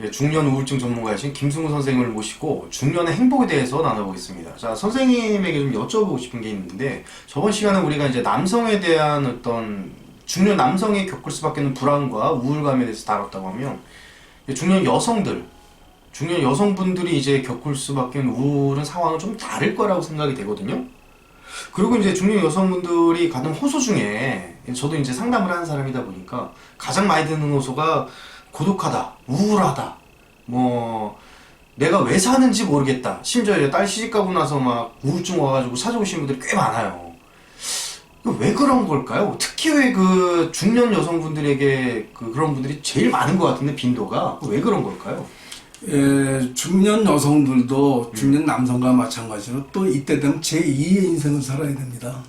예, 중년 우울증 전문가이신 김승우 선생님을 모시고 중년의 행복에 대해서 나눠보겠습니다. 자, 선생님에게 좀 여쭤보고 싶은 게 있는데, 저번 시간에 우리가 이제 남성에 대한 어떤 중년 남성이 겪을 수밖에 없는 불안과 우울감에 대해서 다뤘다고 하면, 중년 여성들, 중년 여성분들이 이제 겪을 수밖에 없는 우울한 상황은 좀 다를 거라고 생각이 되거든요. 그리고 이제 중년 여성분들이 가는 호소 중에, 저도 이제 상담을 하는 사람이다 보니까 가장 많이 듣는 호소가 고독하다, 우울하다, 뭐 내가 왜 사는지 모르겠다. 심지어 이제 딸 시집 가고 나서 막 우울증 와가지고 찾아오시는 분들이 꽤 많아요. 왜 그런 걸까요? 특히 왜 그 중년 여성분들에게 그런 분들이 제일 많은 것 같은데, 빈도가 왜 그런 걸까요? 예, 중년 여성들도 중년 남성과 마찬가지로 또 이때 되면 제2의 인생을 살아야 됩니다.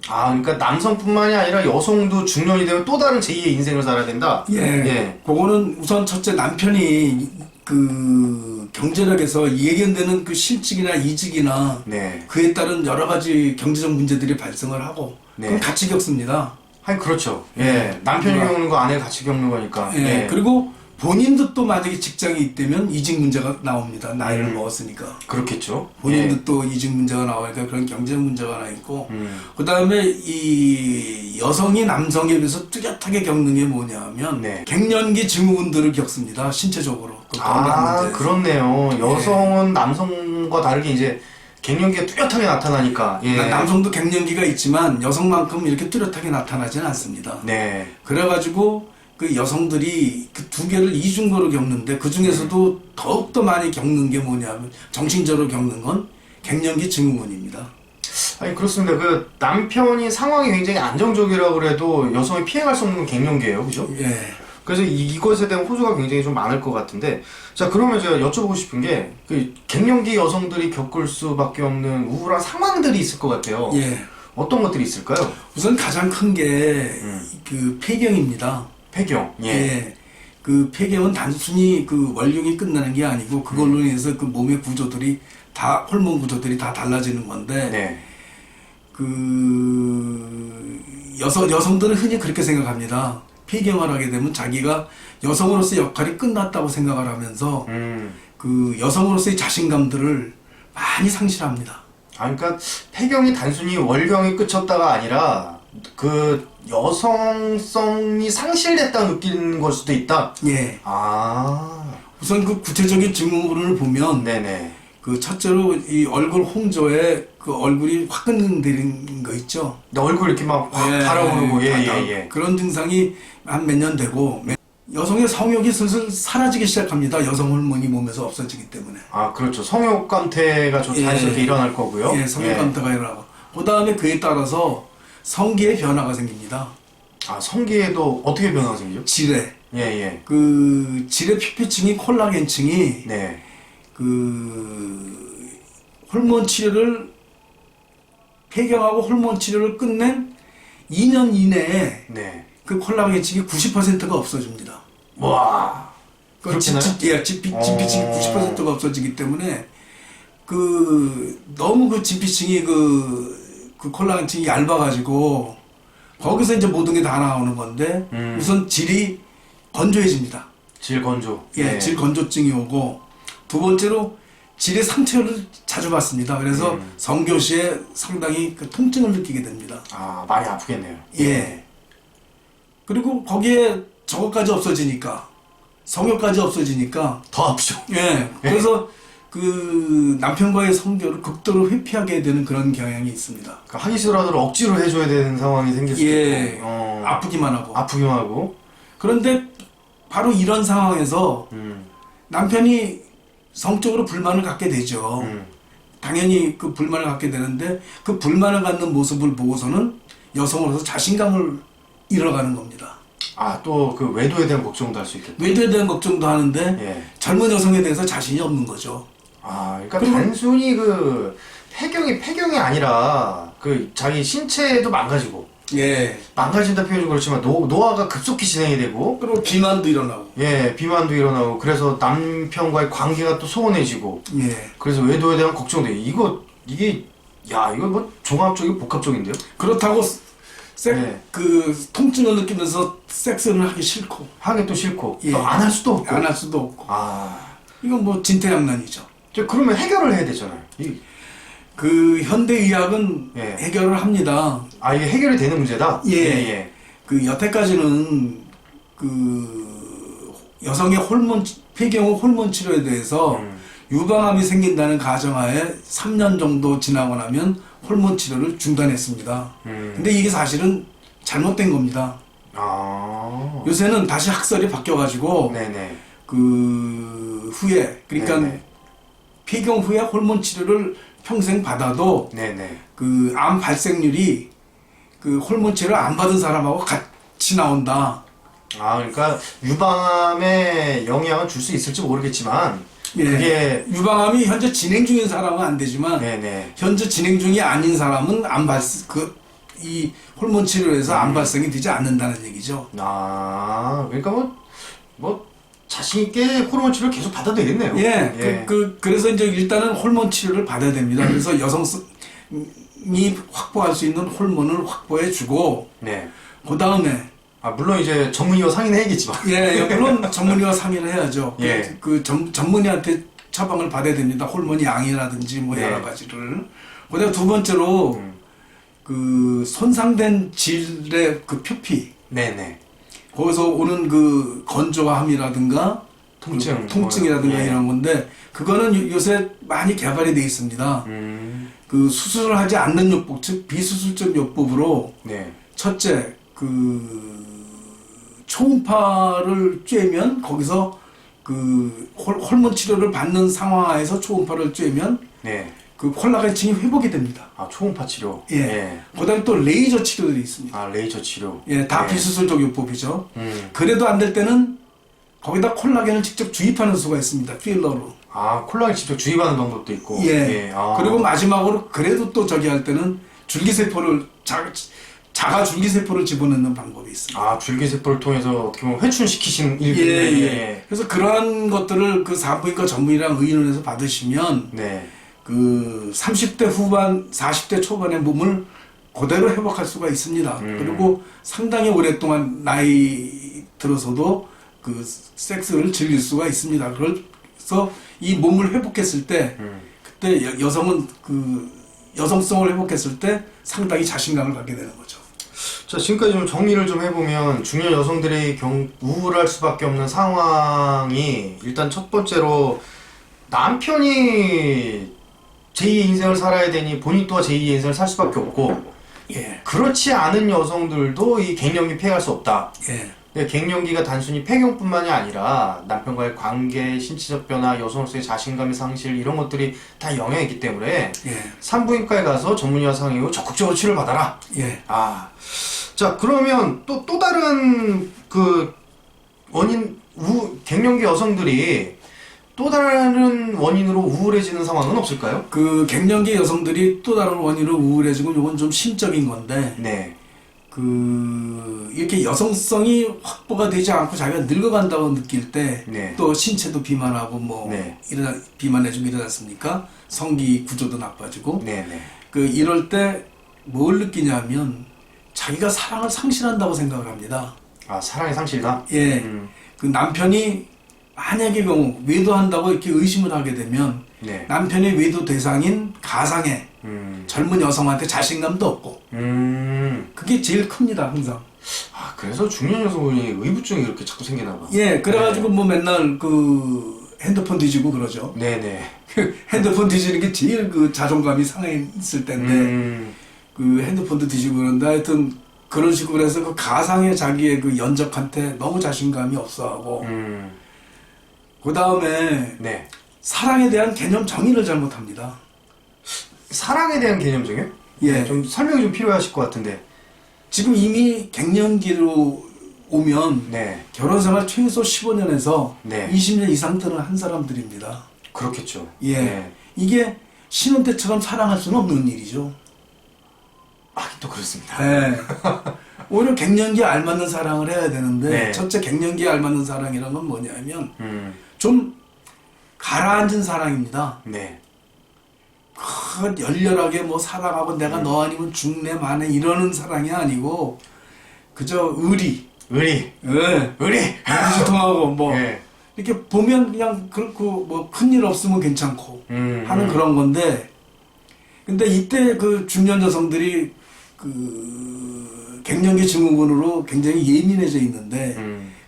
아, 그러니까 남성뿐만이 아니라 여성도 중년이 되면 또 다른 제2의 인생을 살아야 된다? 예, 그거는 우선 첫째 남편이 그 경제력에서 예견되는 그 실직이나 이직이나 네. 그에 따른 여러 가지 경제적 문제들이 발생을 하고 네. 그럼 같이 겪습니다. 아니, 그렇죠. 예. 남편이 그러니까. 겪는 거 아내가 같이 겪는 거니까. 예, 그리고 본인도 또 만약에 직장이 있다면 이직 문제가 나옵니다. 나이를 먹었으니까. 그렇겠죠. 본인도 또 이직 문제가 나오니까 그런 경제적 문제가 하나 있고, 음. 그 다음에 이 여성이 남성에 비해서 뚜렷하게 겪는 게 뭐냐면, 네. 갱년기 증후군들을 겪습니다. 신체적으로. 그 건강 아, 문제에서. 그렇네요. 여성은 남성과 다르게 이제 갱년기가 뚜렷하게 나타나니까. 예. 남성도 갱년기가 있지만 여성만큼 이렇게 뚜렷하게 나타나지는 않습니다. 네. 그래가지고 그 여성들이 그 두 개를 이중으로 겪는데 그 중에서도 더욱더 많이 겪는 게 뭐냐면 정신적으로 겪는 건 갱년기 증후군입니다. 아니, 그렇습니다. 그 남편이 상황이 굉장히 안정적이라고 그래도 여성이 피해갈 수 없는 건 갱년기예요. 그죠? 예. 그래서 이것에 대한 호소가 굉장히 좀 많을 것 같은데, 자, 그러면 제가 여쭤보고 싶은 게, 그 갱년기 여성들이 겪을 수밖에 없는 우울한 상황들이 있을 것 같아요. 예. 어떤 것들이 있을까요? 우선 가장 큰 게 그 폐경입니다. 폐경. 예. 예. 그 폐경은 단순히 그 월경이 끝나는 게 아니고 그걸로 인해서 그 몸의 구조들이 다 호르몬 구조들이 다 달라지는 건데 네. 그 여성들은 흔히 그렇게 생각합니다. 폐경을 하게 되면 자기가 여성으로서의 역할이 끝났다고 생각을 하면서 그 여성으로서의 자신감들을 많이 상실합니다. 아, 그러니까 폐경이 단순히 월경이 끝쳤다가 아니라 그 여성성이 상실됐다 느끼는 걸 수도 있다. 예. 아, 우선 그 구체적인 증후군을 보면 네네. 그 첫째로 이 얼굴 홍조에 그 얼굴이 화끈거리는 거 있죠. 근데 얼굴 이렇게 막 확 달아오르고, 예. 그런 증상이 한 몇 년 되고 여성의 성욕이 슬슬 사라지기 시작합니다. 여성 호르몬이 몸에서 없어지기 때문에. 아, 그렇죠. 성욕 감퇴가 좀 자연스럽게 일어날 거고요. 예, 성욕 감퇴가 일어나고. 그 다음에 그에 따라서 성기의 변화가 생깁니다. 아, 성기에도 어떻게 변화가 생기죠? 질에. 예. 그 질의 피피층이 콜라겐층이 네. 그 호르몬 치료를 폐경하고 호르몬 치료를 끝낸 2년 이내에 네. 그 콜라겐층이 90%가 없어집니다. 와. 그 그렇구나요? 진피층이 90%가 없어지기 때문에 그 너무 그 진피층이 그 콜라겐층이 얇아가지고 거기서 이제 모든 게 다 나오는 건데 우선 질이 건조해집니다. 질 건조. 예, 네. 질 건조증이 오고 두 번째로 질의 상처를 자주 받습니다. 그래서 성교 시에 상당히 그 통증을 느끼게 됩니다. 아, 많이 아프겠네요. 예. 그리고 거기에 저것까지 없어지니까 성욕까지 없어지니까 더 아프죠. 예. 그래서 그 남편과의 성교를 극도로 회피하게 되는 그런 경향이 있습니다. 그러니까 하기 싫어도 억지로 해줘야 되는 상황이 생길 수도 예. 있고. 아프기만 하고. 아프기만 하고. 그런데 바로 이런 상황에서 음. 남편이 성적으로 불만을 갖게 되죠. 음. 당연히 그 불만을 갖게 되는데 그 불만을 갖는 모습을 보고서는 여성으로서 자신감을 잃어가는 겁니다. 아, 또 그 외도에 대한 걱정도 할 수 있겠다. 외도에 대한 걱정도 하는데 예. 젊은 여성에 대해서 자신이 없는 거죠. 아, 그러니까 단순히 그 폐경이 아니라 그 자기 신체도 망가지고, 예. 망가진다 표현이 그렇지만 노화가 급속히 진행이 되고, 그리고 비만도 일어나고. 예, 비만도 일어나고, 그래서 남편과의 관계가 또 소원해지고, 예. 그래서 외도에 대한 걱정도 이게 뭐 종합적이고 복합적인데요? 그렇다고 네. 그 통증을 느끼면서 섹스는 하기 싫고 하기 또 싫고 예. 또 안 할 수도 없고. 안 할 수도 없고. 아, 이건 뭐 진퇴양난이죠. 그러면 해결을 해야 되잖아요. 그 현대의학은 예. 해결을 합니다. 아, 이게 해결이 되는 문제다. 예. 예. 그 여태까지는 그 여성의 폐경후 호르몬 치료에 대해서 유방암이 생긴다는 가정하에 3년 정도 지나고 나면 호르몬 치료를 중단했습니다. 근데 이게 사실은 잘못된 겁니다. 아. 요새는 다시 학설이 바뀌어가지고 네네. 그 후에 그러니까 네네. 폐경 후에 호르몬 치료를 평생 받아도 네네. 그 암 발생률이 그 호르몬 치료를 안 받은 사람하고 같이 나온다. 아, 그러니까 유방암에 영향을 줄 수 있을지 모르겠지만 예. 그게 유방암이 현재 진행 중인 사람은 안 되지만 네네. 현재 진행 중이 아닌 사람은 이 호르몬 치료에서 암 발생이 되지 않는다는 얘기죠. 아, 그러니까 뭐 자신 있게 호르몬 치료를 계속 받아도 되겠네요. 예, 그래서 이제 일단은 호르몬 치료를 받아야 됩니다. 그래서 여성이 확보할 수 있는 호르몬을 확보해주고, 네. 그 다음에 아, 물론 이제 전문의와 상의는 해야겠지만. 예, 물론 전문의와 상의를 해야죠. 예. 전문의한테 처방을 받아야 됩니다. 호르몬 양이라든지 뭐 네. 여러 가지를. 그다음 두 번째로 그 손상된 질의 그 표피, 네네. 거기서 오는 그 건조함이라든가 통증이라든가 예. 이런 건데 그거는 요새 많이 개발이 돼 있습니다. 그 수술을 하지 않는 요법, 즉 비수술적 요법으로 네. 첫째 그 초음파를 쬐면 거기서 그 호르몬 치료를 받는 상황에서 초음파를 쬐면 네. 그 콜라겐층이 회복이 됩니다. 아, 초음파 치료. 예. 예. 그다음에 또 레이저 치료들이 있습니다. 아, 레이저 치료. 예, 다 예. 비수술적 요법이죠. 그래도 안 될 때는 거기다 콜라겐을 직접 주입하는 수가 있습니다. 필러로. 아, 콜라겐 직접 주입하는 방법도 있고. 예. 아. 그리고 마지막으로 그래도 또 저기 할 때는 줄기세포를 자가 줄기세포를 집어넣는 방법이 있습니다. 아, 줄기세포를 통해서 어떻게 보면 회춘시키신 예, 일이네. 예. 그래서 그러한 것들을 그 산부인과 전문의랑 의논해서 받으시면 네. 그 30대 후반, 40대 초반의 몸을 그대로 회복할 수가 있습니다. 그리고 상당히 오랫동안 나이 들어서도 그 섹스를 즐길 수가 있습니다. 그래서 이 몸을 회복했을 때 그때 여성은 그 여성성을 회복했을 때 상당히 자신감을 갖게 되는 거죠. 자, 지금까지 좀 정리를 좀 해보면 중년 여성들이 우울할 수밖에 없는 상황이 일단 첫 번째로 남편이 제2의 인생을 살아야 되니 본인 또한 제2의 인생을 살 수밖에 없고 예. 그렇지 않은 여성들도 이 갱년기 피해갈 수 없다. 예. 근데 갱년기가 단순히 폐경뿐만이 아니라 남편과의 관계, 신체적 변화, 여성으로서의 자신감의 상실 이런 것들이 다 영향이 있기 때문에 예. 산부인과에 가서 전문의와 상의 후 적극적으로 치료를 받아라. 예. 아, 자 그러면 또 다른 그 갱년기 여성들이 또 다른 원인으로 우울해지는 상황은 없을까요? 그 갱년기 여성들이 또 다른 원인으로 우울해지고 이건 좀 심적인 건데 네. 그 이렇게 여성성이 확보가 되지 않고 자기가 늙어간다고 느낄 때 또 네. 신체도 비만하고 뭐 네. 비만해지고 이러지 않습니까? 성기 구조도 나빠지고 네네. 그 이럴 때 뭘 느끼냐면 자기가 사랑을 상실한다고 생각을 합니다. 아, 사랑의 상실감? 예. 그 남편이 만약의 경우 외도한다고 이렇게 의심을 하게 되면 네. 남편의 외도 대상인 가상의 젊은 여성한테 자신감도 없고 그게 제일 큽니다 항상. 아, 그래서 중년 여성분이 의부증이 이렇게 자꾸 생기나 봐. 예, 그래가지고 뭐 맨날 그 핸드폰 뒤지고 그러죠. 네네. 핸드폰 뒤지는 게 제일 그 자존감이 상해 있을 때인데 그 핸드폰도 뒤지고 그런데 하여튼 그런 식으로 해서 그 가상의 자기의 그 연적한테 너무 자신감이 없어하고 그 다음에 네. 사랑에 대한 개념 정의를 잘못합니다. 사랑에 대한 개념 중에? 예. 네, 좀 설명이 좀 필요하실 것 같은데. 지금 이미 갱년기로 오면 네. 결혼 생활 최소 15년에서 네. 20년 이상 되는 한 사람들입니다. 그렇겠죠. 예. 네. 이게 신혼 때처럼 사랑할 수는 없는 일이죠. 하긴 또 그렇습니다. 네. 오히려 갱년기에 알맞는 사랑을 해야 되는데 네. 첫째 갱년기에 알맞는 사랑이란 건 뭐냐면 음. 좀 가라앉은 사랑입니다. 네. 열렬하게 뭐 사랑하고 내가 너 아니면 죽네 마네 이러는 사랑이 아니고 그저 의리, 의리, 예, 의리통하고 뭐 예. 이렇게 보면 그냥 그렇고 뭐 큰일 없으면 괜찮고 하는 그런 건데 근데 이때 그 중년 여성들이 그 갱년기 증후군으로 굉장히 예민해져 있는데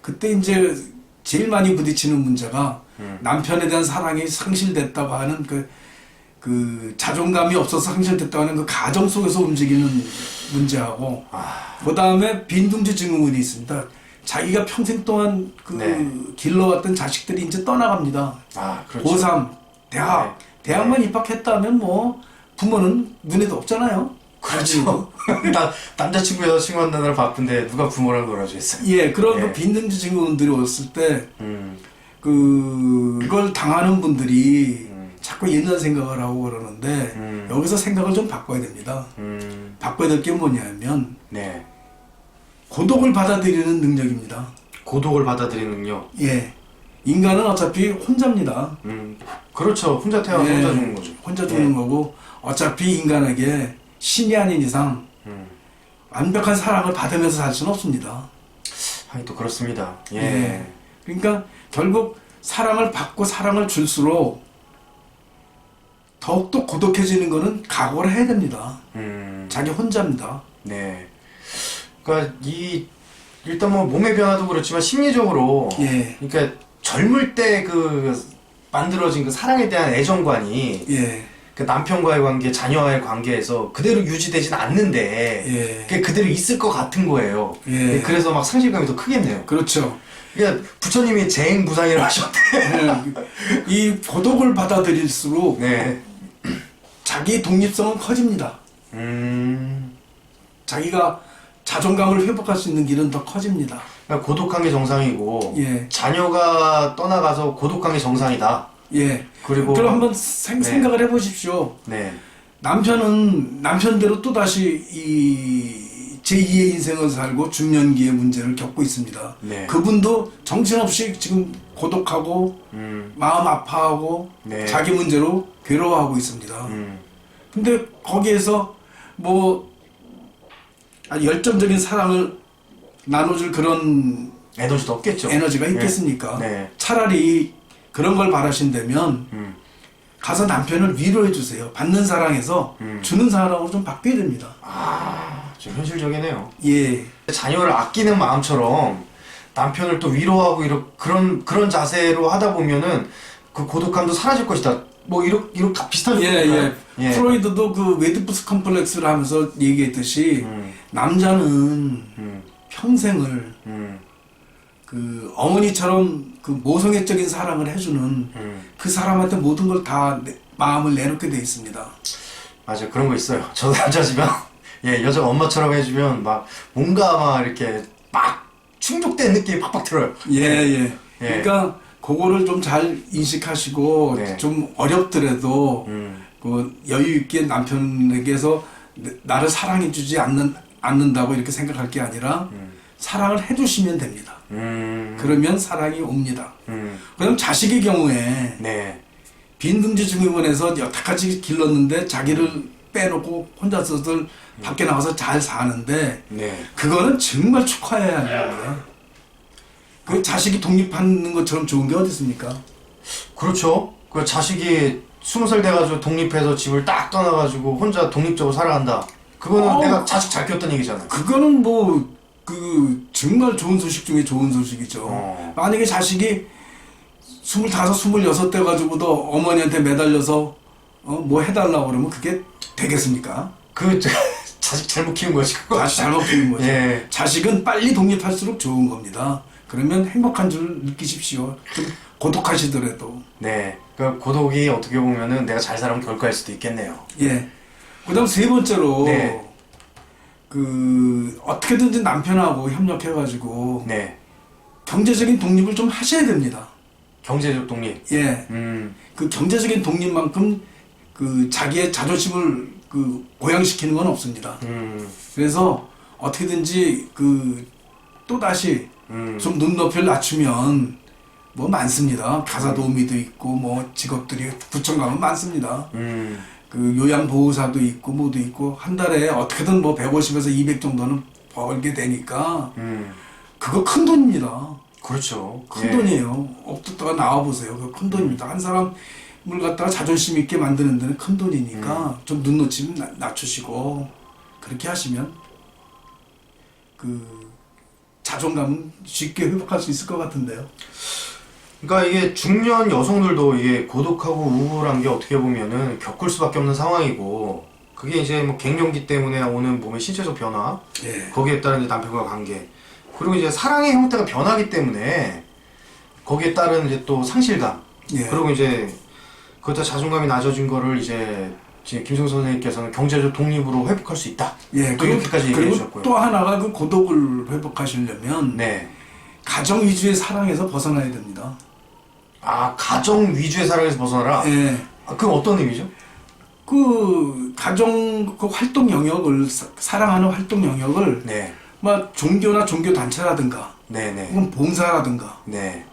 그때 이제 제일 많이 부딪히는 문제가 남편에 대한 사랑이 상실됐다고 하는 그 자존감이 없어서 상실됐다고 하는 그 가정 속에서 움직이는 문제하고 그 다음에 빈둥지 증후군이 있습니다. 자기가 평생 동안 길러왔던 자식들이 이제 떠나갑니다. 그렇죠. 고3, 대학, 대학만 입학했다면 뭐 부모는 눈에도 없잖아요. 그렇죠. 남자친구 여자친구 만나느라 바쁜데 누가 부모랑 놀아주겠어요. 예, 그런 그 빈둥지 증후군들이 왔을 때 그걸 당하는 분들이 자꾸 옛날 생각을 하고 그러는데 여기서 생각을 좀 바꿔야 됩니다. 바꿔야 될 게 뭐냐면 고독을 받아들이는 능력입니다. 고독을 받아들이는 능력. 예, 인간은 어차피 혼자입니다. 그렇죠. 혼자 태어나서 혼자 죽는 거죠. 혼자 죽는 거고 어차피 인간에게 신이 아닌 이상 완벽한 사랑을 받으면서 살 수는 없습니다. 또 그렇습니다. 그러니까 결국 사랑을 받고 사랑을 줄수록 더욱더 고독해지는 거는 각오를 해야 됩니다. 자기 혼자입니다. 네. 그러니까 일단 뭐 몸의 변화도 그렇지만 심리적으로 그러니까 젊을 때 그 만들어진 그 사랑에 대한 애정관이 그 남편과의 관계, 자녀와의 관계에서 그대로 유지되진 않는데 그대로 있을 것 같은 거예요. 그래서 막 상실감이 더 크겠네요. 그렇죠. 그러니까 부처님이 재행무상이라고 하셨대. 이 고독을 받아들일수록 자기 독립성은 커집니다. 자기가 자존감을 회복할 수 있는 길은 더 커집니다. 그러니까 고독한 게 정상이고 자녀가 떠나가서 고독한 게 정상이다. 그리고 그럼 한번 생각을 해보십시오. 남편은 남편대로 또 다시 이 제2의 인생을 살고 중년기의 문제를 겪고 있습니다. 그분도 정신없이 지금 고독하고 마음 아파하고 자기 문제로 괴로워하고 있습니다. 근데 거기에서 뭐 아주 열정적인 사랑을 나눠줄 그런 에너지도 없겠죠. 에너지가 있겠습니까? 차라리 그런 걸 바라신다면 가서 남편을 위로해 주세요. 받는 사랑에서 주는 사랑으로 좀 바뀌어야 됩니다. 좀 현실적이네요. 예. 자녀를 아끼는 마음처럼 남편을 또 위로하고 그런 자세로 하다 보면은 그 고독함도 사라질 것이다. 뭐 이렇게 비슷한 예. 프로이드도 그 웨디푸스 컴플렉스를 하면서 얘기했듯이 남자는 평생을 그 어머니처럼 그 모성애적인 사랑을 해주는 그 사람한테 모든 걸 다 마음을 내놓게 돼 있습니다. 맞아요. 그런 거 있어요. 저도 남자지만 여자가 엄마처럼 해주면 막 뭔가 막 이렇게 막 충족된 느낌이 팍팍 들어요. 그러니까 그거를 좀 잘 인식하시고 좀 어렵더라도 그 여유 있게 남편에게서 나를 사랑해주지 않는다고 이렇게 생각할 게 아니라 사랑을 해주시면 됩니다. 그러면 사랑이 옵니다. 그럼 자식의 경우에 빈둥지 증후군에서 여태까지 길렀는데 자기를 빼놓고 혼자서들 밖에 나가서 잘 사는데 그거는 정말 축하해야 하는 거예요. 그 자식이 독립하는 것처럼 좋은 게 어디 있습니까? 그렇죠. 그 자식이 20살 돼가지고 독립해서 집을 딱 떠나가지고 혼자 독립적으로 살아간다. 그거는 내가 자식 잘 키웠던 얘기잖아. 그거는 뭐 정말 좋은 소식 중에 좋은 소식이죠. 만약에 자식이 25, 26 돼가지고도 어머니한테 매달려서 뭐 해달라고 그러면 그게 되겠습니까? 자식 잘못 키운 거지. 자식 잘못 키운 거죠. 자식은 빨리 독립할수록 좋은 겁니다. 그러면 행복한 줄 느끼십시오. 좀 고독하시더라도. 그 고독이 어떻게 보면은 내가 잘 살면 결과일 수도 있겠네요. 그다음 세 번째로 그 어떻게든지 남편하고 협력해가지고 경제적인 독립을 좀 하셔야 됩니다. 경제적 독립. 그 경제적인 독립만큼 그 자기의 자존심을 그 고양시키는 건 없습니다. 그래서 어떻게든지 그 또 다시 좀 눈높이를 낮추면 뭐 많습니다. 가사 도우미도 있고 뭐 직업들이 구청 가면 많습니다. 그 요양보호사도 있고 뭐도 있고 한 달에 어떻게든 뭐 150에서 200 정도는 벌게 되니까 그거 큰 돈입니다. 그렇죠. 큰 예. 돈이에요. 없었다가 나와보세요. 그 큰 돈입니다. 한 사람을 갖다가 자존심 있게 만드는 데는 큰 돈이니까 좀 눈높이 낮추시고 그렇게 하시면 그 자존감은 쉽게 회복할 수 있을 것 같은데요. 그러니까 이게 중년 여성들도 이게 고독하고 우울한 게 어떻게 보면은 겪을 수밖에 없는 상황이고, 그게 이제 뭐 갱년기 때문에 오는 몸의 신체적 변화, 예. 거기에 따른 이제 남편과 관계, 그리고 이제 사랑의 형태가 변하기 때문에 거기에 따른 이제 또 상실감, 예. 그리고 이제 그것도 자존감이 낮아진 거를 이제 지금 김승우 선생님께서는 경제적 독립으로 회복할 수 있다. 예. 또 이렇게까지 얘기해 그리고 주셨고요. 또 하나가 그 고독을 회복하시려면 네. 가정 위주의 사랑에서 벗어나야 됩니다. 아, 가정 위주의 사랑에서 벗어나라. 예. 아, 그건 어떤 의미죠? 그 가정 그 활동 영역을 사랑하는 활동 영역을 네. 막 종교나 종교 단체라든가 네네. 혹은 봉사라든가 네.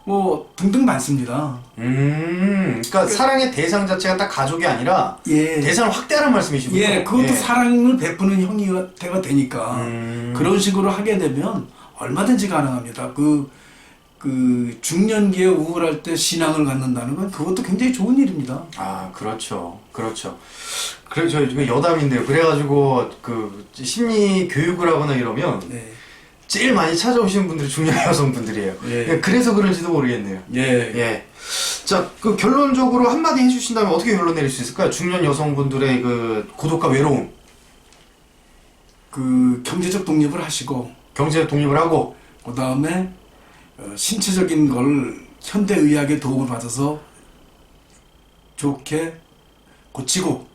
뭐 등등 많습니다. 그러니까 사랑의 대상 자체가 딱 가족이 아니라 예. 대상을 확대하는 말씀이시군요. 예, 그것도 사랑을 베푸는 형태가 되니까 그런 식으로 하게 되면 얼마든지 가능합니다. 그 중년기에 우울할 때 신앙을 갖는다는 건 그것도 굉장히 좋은 일입니다. 아, 그렇죠. 그렇죠. 그래, 저 지금 여담인데요. 그래가지고 그 심리 교육을 하거나 이러면 네. 제일 많이 찾아오시는 분들이 중년 여성분들이에요. 예. 그래서 그런지도 모르겠네요. 예. 예. 자, 그 결론적으로 한마디 해주신다면 어떻게 결론 내릴 수 있을까요? 중년 여성분들의 그 고독과 외로움, 그 경제적 독립을 하시고 경제 독립을 하고, 그 다음에 신체적인 걸 현대의학의 도움을 받아서 좋게 고치고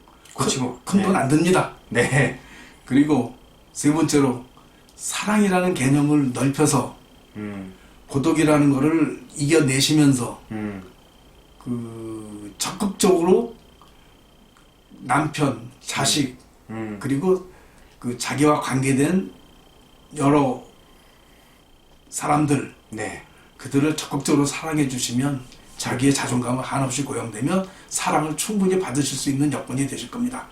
큰 돈 안 듭니다. 네. 그리고 세 번째로 사랑이라는 개념을 넓혀서 고독이라는 거를 이겨내시면서 그 적극적으로 남편, 자식 그리고 그 자기와 관계된 여러 사람들 네. 그들을 적극적으로 사랑해 주시면 자기의 자존감은 한없이 고양되며 사랑을 충분히 받으실 수 있는 여건이 되실 겁니다.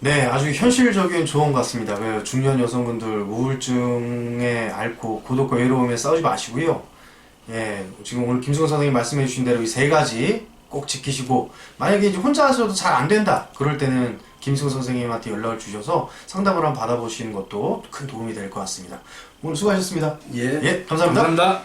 네, 아주 현실적인 조언 같습니다. 그 중년 여성분들 우울증에 앓고 고독과 외로움에 싸우지 마시고요. 예, 지금 오늘 김승호 선생님 말씀해 주신 대로 이 세 가지 꼭 지키시고, 만약에 이제 혼자 하셔도 잘 안 된다, 그럴 때는 김승호 선생님한테 연락을 주셔서 상담을 한번 받아보시는 것도 큰 도움이 될 것 같습니다. 오늘 수고하셨습니다. 예, 예, 감사합니다. 감사합니다.